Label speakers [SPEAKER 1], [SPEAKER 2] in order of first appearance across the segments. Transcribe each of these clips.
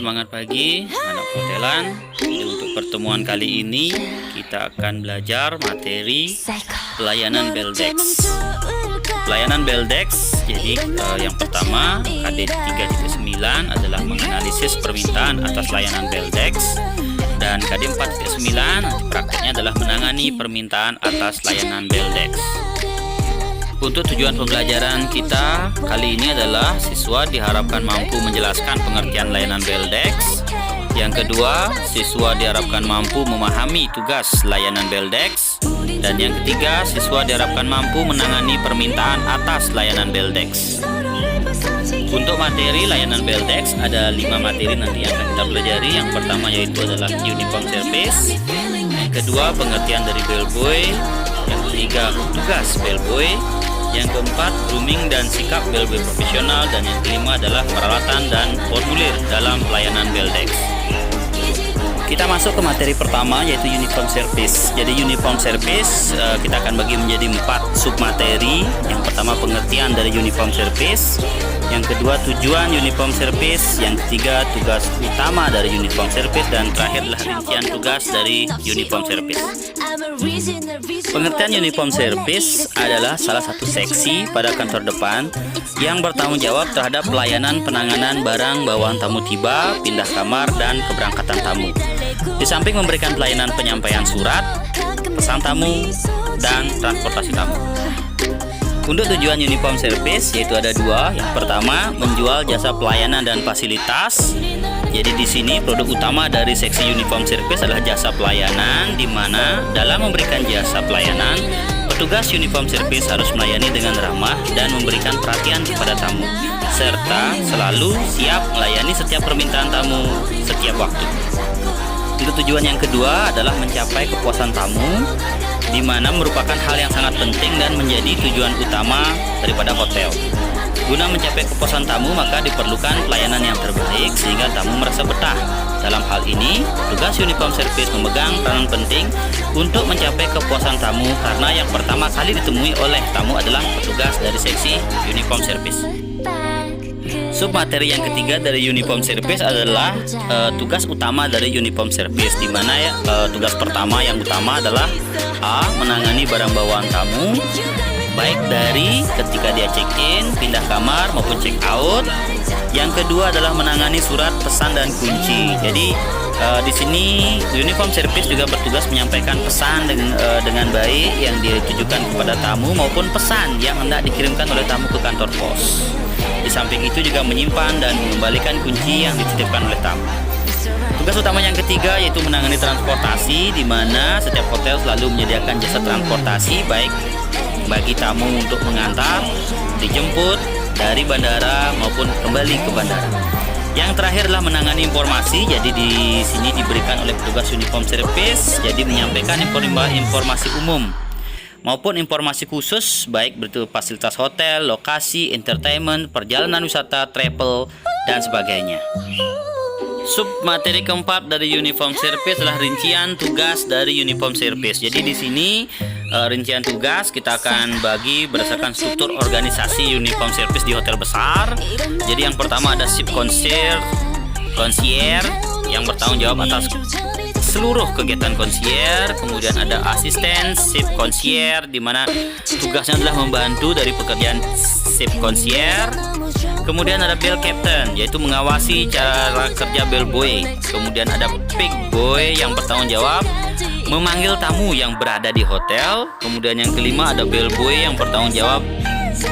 [SPEAKER 1] semangat pagi anak perhotelan. Untuk pertemuan kali ini kita akan belajar materi pelayanan Beldex. Pelayanan Beldex, jadi yang pertama KD 3.9 adalah menganalisis permintaan atas layanan Beldex, dan KD 4.9 prakteknya adalah menangani permintaan atas layanan Beldex. Untuk tujuan pembelajaran kita kali ini adalah siswa diharapkan mampu menjelaskan pengertian layanan Beldex. Yang kedua, siswa diharapkan mampu memahami tugas layanan Beldex. Dan yang ketiga, siswa diharapkan mampu menangani permintaan atas layanan Beldex. Untuk materi layanan Beldex ada 5 materi nanti yang akan kita pelajari. Yang pertama yaitu adalah uniform service. Yang kedua, pengertian dari bellboy. Yang ketiga, tugas bellboy. Yang keempat, grooming dan sikap bellboy profesional. Dan yang kelima adalah peralatan dan formulir dalam pelayanan Beldex. Kita masuk ke materi pertama yaitu uniform service. Jadi uniform service kita akan bagi menjadi 4 submateri. Yang pertama, pengertian dari uniform service. Yang kedua, tujuan uniform service. Yang ketiga, tugas utama dari uniform service. Dan terakhir adalah rincian tugas dari uniform service. Pengertian uniform service adalah salah satu seksi pada kantor depan yang bertanggung jawab terhadap pelayanan penanganan barang bawaan tamu tiba, pindah kamar, dan keberangkatan tamu. Di samping memberikan pelayanan penyampaian surat, pesan tamu, dan transportasi tamu. Untuk tujuan uniform service yaitu ada 2. Yang pertama, menjual jasa pelayanan dan fasilitas. Jadi di sini produk utama dari seksi uniform service adalah jasa pelayanan, di mana dalam memberikan jasa pelayanan, petugas uniform service harus melayani dengan ramah dan memberikan perhatian kepada tamu, serta selalu siap melayani setiap permintaan tamu setiap waktu. Untuk tujuan yang kedua adalah mencapai kepuasan tamu, di mana merupakan hal yang sangat penting dan menjadi tujuan utama daripada hotel. Guna mencapai kepuasan tamu, maka diperlukan pelayanan yang terbaik sehingga tamu merasa betah. Dalam hal ini, tugas uniform service memegang peranan penting untuk mencapai kepuasan tamu, karena yang pertama kali ditemui oleh tamu adalah petugas dari seksi uniform service. Submateri yang ketiga dari uniform service adalah tugas utama dari uniform service, di mana tugas pertama yang utama adalah A. Menangani barang bawaan tamu, baik dari ketika dia check-in, pindah kamar maupun check-out. Yang kedua adalah menangani surat pesan dan kunci. Jadi di sini uniform service juga bertugas menyampaikan pesan dengan baik yang ditujukan kepada tamu maupun pesan yang hendak dikirimkan oleh tamu ke kantor pos. Di samping itu juga menyimpan dan mengembalikan kunci yang dititipkan oleh tamu. Tugas utama yang ketiga yaitu menangani transportasi, di mana setiap hotel selalu menyediakan jasa transportasi baik bagi tamu untuk mengantar, dijemput dari bandara maupun kembali ke bandara. Yang terakhir adalah menangani informasi. Jadi di sini diberikan oleh petugas uniform service, jadi menyampaikan informasi umum maupun informasi khusus baik berupa fasilitas hotel, lokasi, entertainment, perjalanan wisata, travel, dan sebagainya. Submateri keempat dari uniform service adalah rincian tugas dari uniform service. Jadi di sini rincian tugas kita akan bagi berdasarkan struktur organisasi uniform service di hotel besar. Jadi yang pertama ada ship concierge yang bertanggung jawab atas seluruh kegiatan concierge. Kemudian ada asisten ship concierge, di mana tugasnya adalah membantu dari pekerjaan ship concierge. Kemudian ada bell captain, yaitu mengawasi cara kerja bellboy. Kemudian ada pick boy yang bertanggung jawab memanggil tamu yang berada di hotel. Kemudian yang kelima ada bellboy yang bertanggung jawab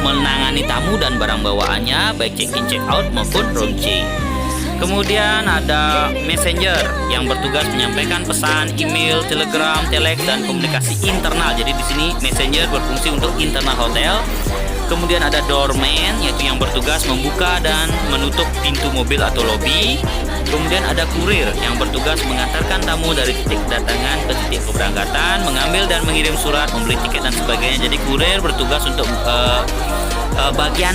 [SPEAKER 1] menangani tamu dan barang bawaannya baik check-in, check-out maupun room change. Kemudian ada messenger yang bertugas menyampaikan pesan, email, telegram, telex, dan komunikasi internal. Jadi di sini messenger berfungsi untuk internal hotel. Kemudian ada doorman, yaitu yang bertugas membuka dan menutup pintu mobil atau lobi. Kemudian ada kurir yang bertugas mengantarkan tamu dari titik kedatangan ke titik keberangkatan, mengambil dan mengirim surat, membeli tiket, dan sebagainya. Jadi kurir bertugas untuk bagian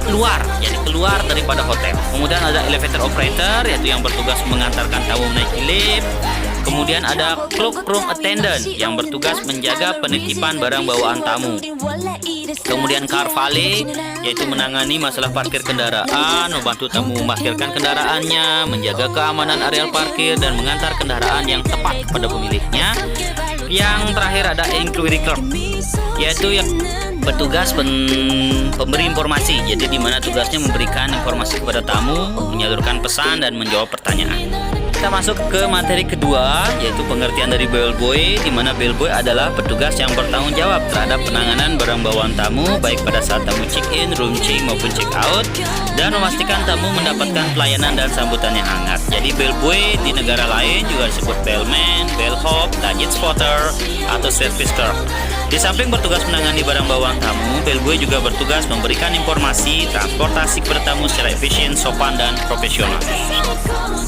[SPEAKER 1] luar, jadi keluar daripada hotel. Kemudian ada elevator operator, yaitu yang bertugas mengantarkan tamu menaiki lift. Kemudian ada cloakroom attendant yang bertugas menjaga penitipan barang bawaan tamu. Kemudian car valet yaitu menangani masalah parkir kendaraan, membantu tamu memarkirkan kendaraannya, menjaga keamanan areal parkir dan mengantar kendaraan yang tepat kepada pemiliknya. Yang terakhir ada inquiry clerk yaitu yang bertugas pemberi informasi. Jadi di mana tugasnya memberikan informasi kepada tamu, menyalurkan pesan dan menjawab pertanyaan. Kita masuk ke materi kedua yaitu pengertian dari bellboy, di mana bellboy adalah petugas yang bertanggung jawab terhadap penanganan barang bawaan tamu baik pada saat tamu check-in, room check maupun check-out, dan memastikan tamu mendapatkan pelayanan dan sambutan yang hangat. Jadi bellboy di negara lain juga disebut bellman, bellhop, luggage spotter atau service clerk. Di samping bertugas menangani barang bawaan tamu, bellboy juga bertugas memberikan informasi transportasi kepada tamu secara efisien, sopan, dan profesional.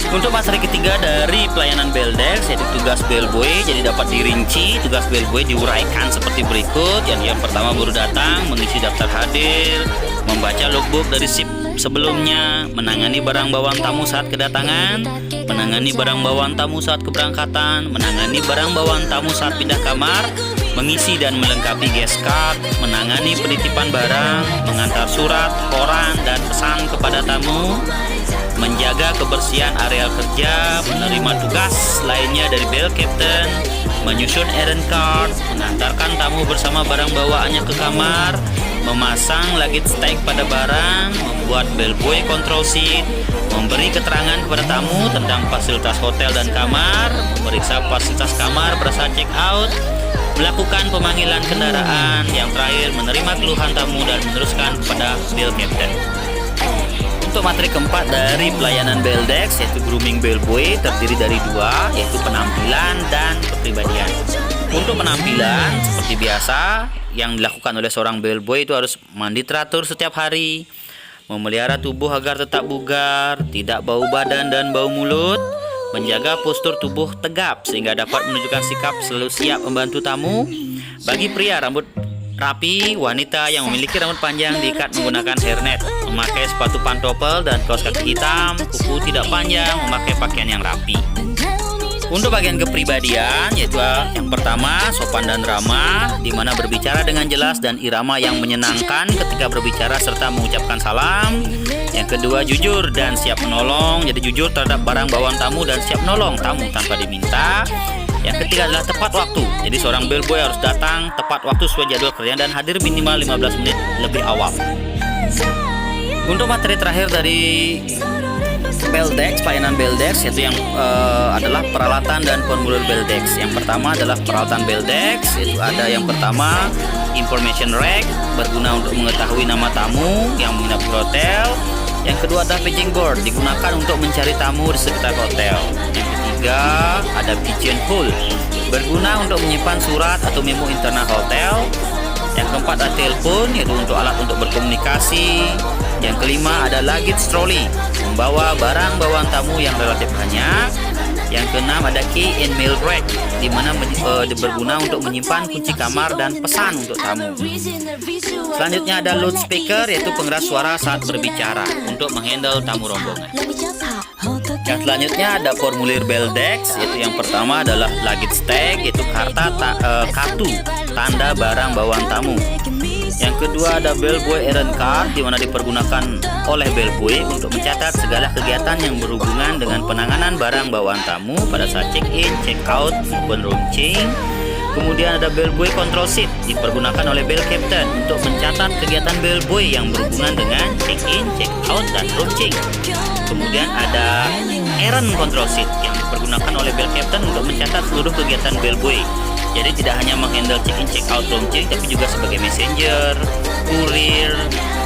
[SPEAKER 1] Untuk materi ketiga dari pelayanan Beldex yaitu tugas bellboy, jadi dapat dirinci. Tugas bellboy diuraikan seperti berikut. Yang pertama baru datang, mengisi daftar hadir, membaca logbook dari shift sebelumnya, menangani barang bawaan tamu saat kedatangan, menangani barang bawaan tamu saat keberangkatan, menangani barang bawaan tamu saat pindah kamar, mengisi dan melengkapi guest card, menangani penitipan barang, mengantar surat, koran, dan pesan kepada tamu, menjaga kebersihan areal kerja, menerima tugas lainnya dari bell captain, menyusun errand card, mengantarkan tamu bersama barang bawaannya ke kamar, memasang luggage tag pada barang, membuat bellboy control sheet, memberi keterangan kepada tamu tentang fasilitas hotel dan kamar, memeriksa fasilitas kamar pada saat check out, melakukan pemanggilan kendaraan, yang terakhir menerima keluhan tamu dan meneruskan kepada bell captain. Untuk materi keempat dari pelayanan Beldex yaitu grooming bellboy, terdiri dari dua, yaitu penampilan dan kepribadian. Untuk penampilan seperti biasa yang dilakukan oleh seorang bellboy itu harus mandi teratur setiap hari, memelihara tubuh agar tetap bugar, tidak bau badan dan bau mulut, menjaga postur tubuh tegap sehingga dapat menunjukkan sikap selalu siap membantu tamu. Bagi pria, rambut rapi, wanita yang memiliki rambut panjang diikat menggunakan hairnet, memakai sepatu pantopel dan kaos kaki hitam, kuku tidak panjang, memakai pakaian yang rapi. Untuk bagian kepribadian yaitu yang pertama sopan dan ramah, di mana berbicara dengan jelas dan irama yang menyenangkan ketika berbicara serta mengucapkan salam. Yang kedua jujur dan siap menolong, jadi jujur terhadap barang bawaan tamu dan siap menolong tamu tanpa diminta. Yang ketiga adalah tepat waktu, jadi seorang bellboy harus datang tepat waktu sesuai jadwal kerja dan hadir minimal 15 menit lebih awal. Untuk materi terakhir dari Beldex, pelayanan Beldex yaitu yang adalah peralatan dan formulir Beldex. Yang pertama adalah peralatan Beldex, yaitu ada yang pertama information rack, berguna untuk mengetahui nama tamu yang menginap di hotel. Yang kedua adalah paging board, digunakan untuk mencari tamu di sekitar hotel. Yang ketiga ada pigeonhole, berguna untuk menyimpan surat atau memo internal hotel. Yang keempat ada telepon, yaitu untuk alat untuk berkomunikasi. Yang kelima ada luggage trolley, membawa barang bawaan tamu yang relatif banyak. Yang keenam ada key and mail rack, di mana berguna untuk menyimpan kunci kamar dan pesan untuk tamu. Selanjutnya ada loudspeaker, yaitu pengeras suara saat berbicara untuk menghandle tamu rombongan. Yang selanjutnya ada formulir Beldex, yaitu yang pertama adalah luggage tag, yaitu kartu tanda barang bawaan tamu. Yang kedua ada bellboy errand card, di mana dipergunakan oleh bellboy untuk mencatat segala kegiatan yang berhubungan dengan penanganan barang bawaan tamu pada saat check-in, check-out maupun room change. Kemudian ada bellboy control sheet, dipergunakan oleh bell captain untuk mencatat kegiatan bellboy yang berhubungan dengan check-in, check-out dan room change. Kemudian ada errand control sheet yang dipergunakan oleh bell captain untuk mencatat seluruh kegiatan bellboy. Jadi tidak hanya menghandle check-in, check-out, room change, tapi juga sebagai messenger, kurir,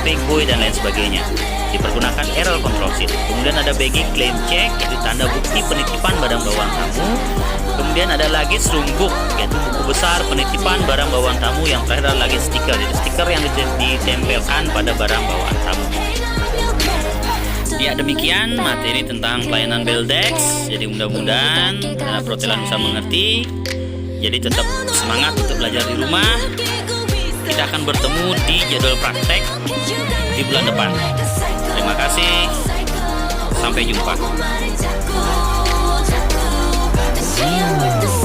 [SPEAKER 1] bag boy dan lain sebagainya. Dipergunakan error control sheet. Kemudian ada baggage claim check, yaitu tanda bukti penitipan barang bawaan tamu. Kemudian ada luggage room book, yaitu buku besar penitipan barang bawaan tamu. Yang terakhir adalah luggage sticker, yaitu stiker yang ditempelkan pada barang bawaan tamu. Ya, demikian materi tentang pelayanan Beldex. Jadi mudah-mudahan anak perhotelan bisa mengerti. Jadi tetap semangat untuk belajar di rumah. Kita akan bertemu di jadwal praktek di bulan depan. Terima kasih. Sampai jumpa.
[SPEAKER 2] With the